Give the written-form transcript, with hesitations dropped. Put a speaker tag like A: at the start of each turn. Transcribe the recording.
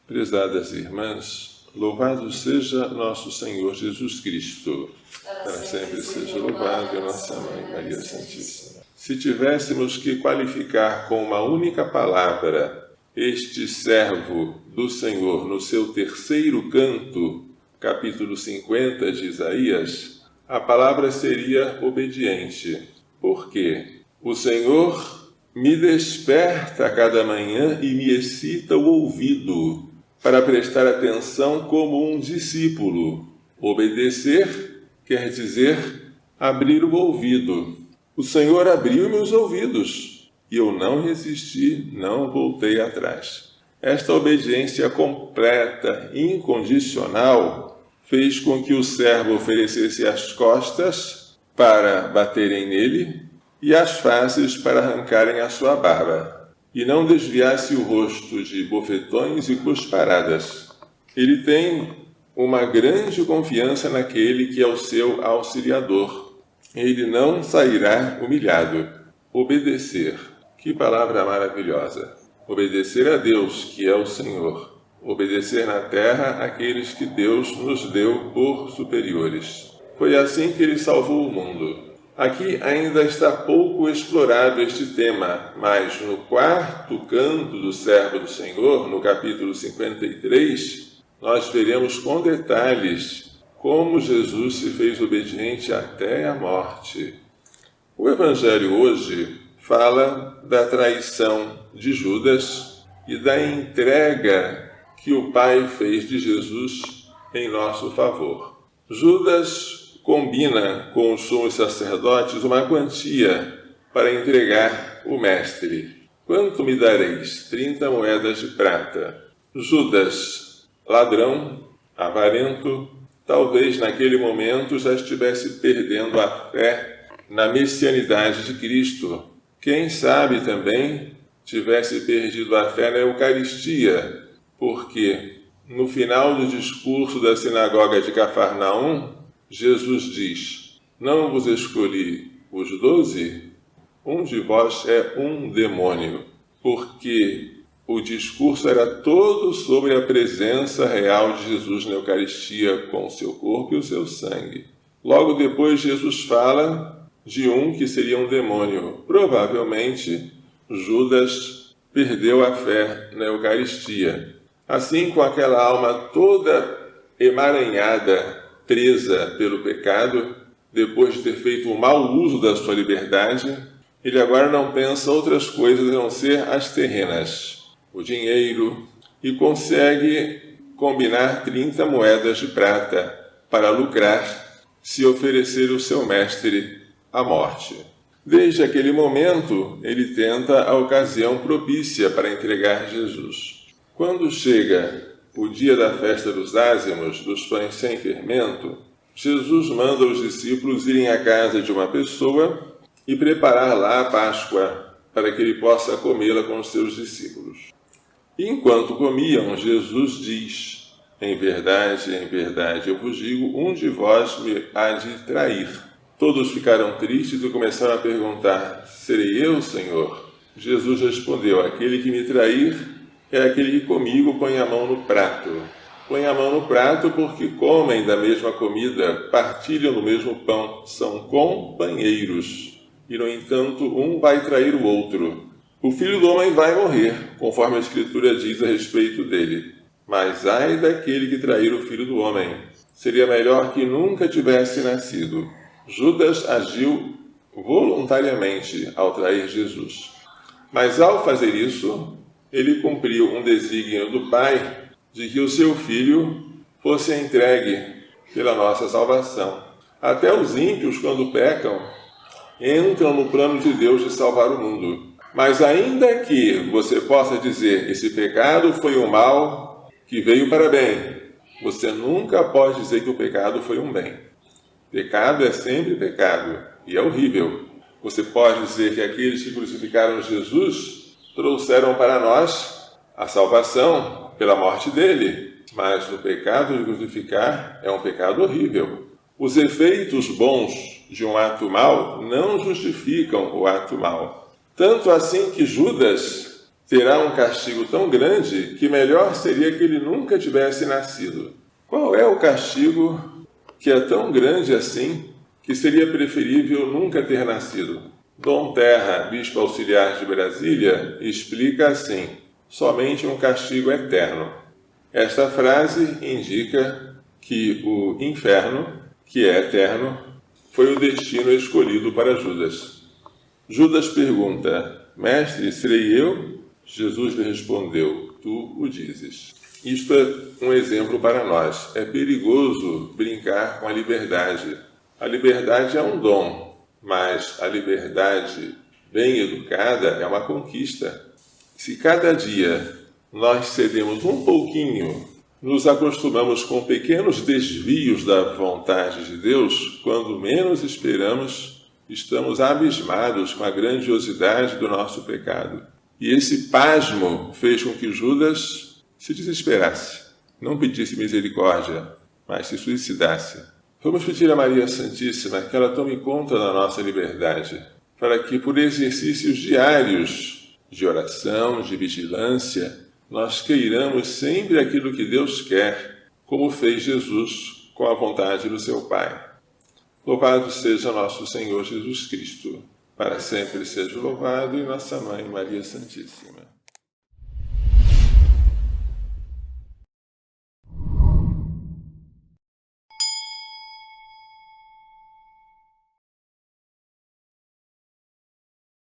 A: Prezadas irmãs, louvado seja nosso Senhor Jesus Cristo. Para sempre seja louvado a nossa Mãe Maria Santíssima. Se tivéssemos que qualificar com uma única palavra este servo do Senhor no seu terceiro canto, capítulo 50 de Isaías, a palavra seria obediente. Por quê? O Senhor me desperta a cada manhã e me excita o ouvido para prestar atenção como um discípulo. Obedecer quer dizer abrir o ouvido. O Senhor abriu meus ouvidos e eu não resisti, não voltei atrás. Esta obediência completa, incondicional, fez com que o servo oferecesse as costas para baterem nele e as faces para arrancarem a sua barba, e não desviasse o rosto de bofetões e cusparadas. Ele tem uma grande confiança naquele que é o seu auxiliador. Ele não sairá humilhado. Obedecer. Que palavra maravilhosa! Obedecer a Deus, que é o Senhor. Obedecer na terra àqueles que Deus nos deu por superiores. Foi assim que ele salvou o mundo. Aqui ainda está pouco explorado este tema, mas no quarto canto do servo do Senhor, no capítulo 53, nós veremos com detalhes como Jesus se fez obediente até a morte. O Evangelho hoje fala da traição de Judas e da entrega que o Pai fez de Jesus em nosso favor. Judas combina com os sumos sacerdotes uma quantia para entregar o mestre. Quanto me dareis? 30 moedas de prata. Judas, ladrão, avarento, talvez naquele momento já estivesse perdendo a fé na messianidade de Cristo. Quem sabe também tivesse perdido a fé na Eucaristia, porque no final do discurso da sinagoga de Cafarnaum, Jesus diz: não vos escolhi os 12? Um de vós é um demônio. Porque o discurso era todo sobre a presença real de Jesus na Eucaristia com o seu corpo e o seu sangue. Logo depois, Jesus fala de um que seria um demônio. Provavelmente, Judas perdeu a fé na Eucaristia. Assim, com aquela alma toda emaranhada, presa pelo pecado, depois de ter feito um mau uso da sua liberdade, ele agora não pensa outras coisas a não ser as terrenas, o dinheiro, e consegue combinar 30 moedas de prata para lucrar se oferecer o seu mestre à morte. Desde aquele momento, ele tenta a ocasião propícia para entregar Jesus. Quando chega o dia da festa dos ázimos, dos pães sem fermento, Jesus manda os discípulos irem à casa de uma pessoa e preparar lá a Páscoa, para que ele possa comê-la com os seus discípulos. E enquanto comiam, Jesus diz: em verdade, eu vos digo, um de vós me há de trair. Todos ficaram tristes e começaram a perguntar: serei eu, Senhor? Jesus respondeu: aquele que me trair é aquele que comigo põe a mão no prato. Põe a mão no prato porque comem da mesma comida, partilham do mesmo pão, são companheiros. E, no entanto, um vai trair o outro. O Filho do Homem vai morrer, conforme a Escritura diz a respeito dele. Mas ai daquele que trair o Filho do Homem. Seria melhor que nunca tivesse nascido. Judas agiu voluntariamente ao trair Jesus. Mas, ao fazer isso, ele cumpriu um desígnio do Pai de que o seu Filho fosse entregue pela nossa salvação. Até os ímpios, quando pecam, entram no plano de Deus de salvar o mundo. Mas ainda que você possa dizer: esse pecado foi um mal que veio para bem, você nunca pode dizer que o pecado foi um bem. Pecado é sempre pecado e é horrível. Você pode dizer que aqueles que crucificaram Jesus trouxeram para nós a salvação pela morte dele, mas o pecado de crucificar é um pecado horrível. Os efeitos bons de um ato mau não justificam o ato mau. Tanto assim que Judas terá um castigo tão grande que melhor seria que ele nunca tivesse nascido. Qual é o castigo que é tão grande assim que seria preferível nunca ter nascido? Dom Terra, bispo auxiliar de Brasília, explica assim: somente um castigo eterno. Esta frase indica que o inferno, que é eterno, foi o destino escolhido para Judas. Judas pergunta: Mestre, serei eu? Jesus lhe respondeu: tu o dizes. Isto é um exemplo para nós. É perigoso brincar com a liberdade. A liberdade é um dom, mas a liberdade bem educada é uma conquista. Se cada dia nós cedemos um pouquinho, nos acostumamos com pequenos desvios da vontade de Deus, quando menos esperamos, estamos abismados com a grandiosidade do nosso pecado. E esse pasmo fez com que Judas se desesperasse, não pedisse misericórdia, mas se suicidasse. Vamos pedir a Maria Santíssima que ela tome conta da nossa liberdade, para que por exercícios diários de oração, de vigilância, nós queiramos sempre aquilo que Deus quer, como fez Jesus com a vontade do seu Pai. Louvado seja nosso Senhor Jesus Cristo. Para sempre seja louvado, e nossa Mãe Maria Santíssima.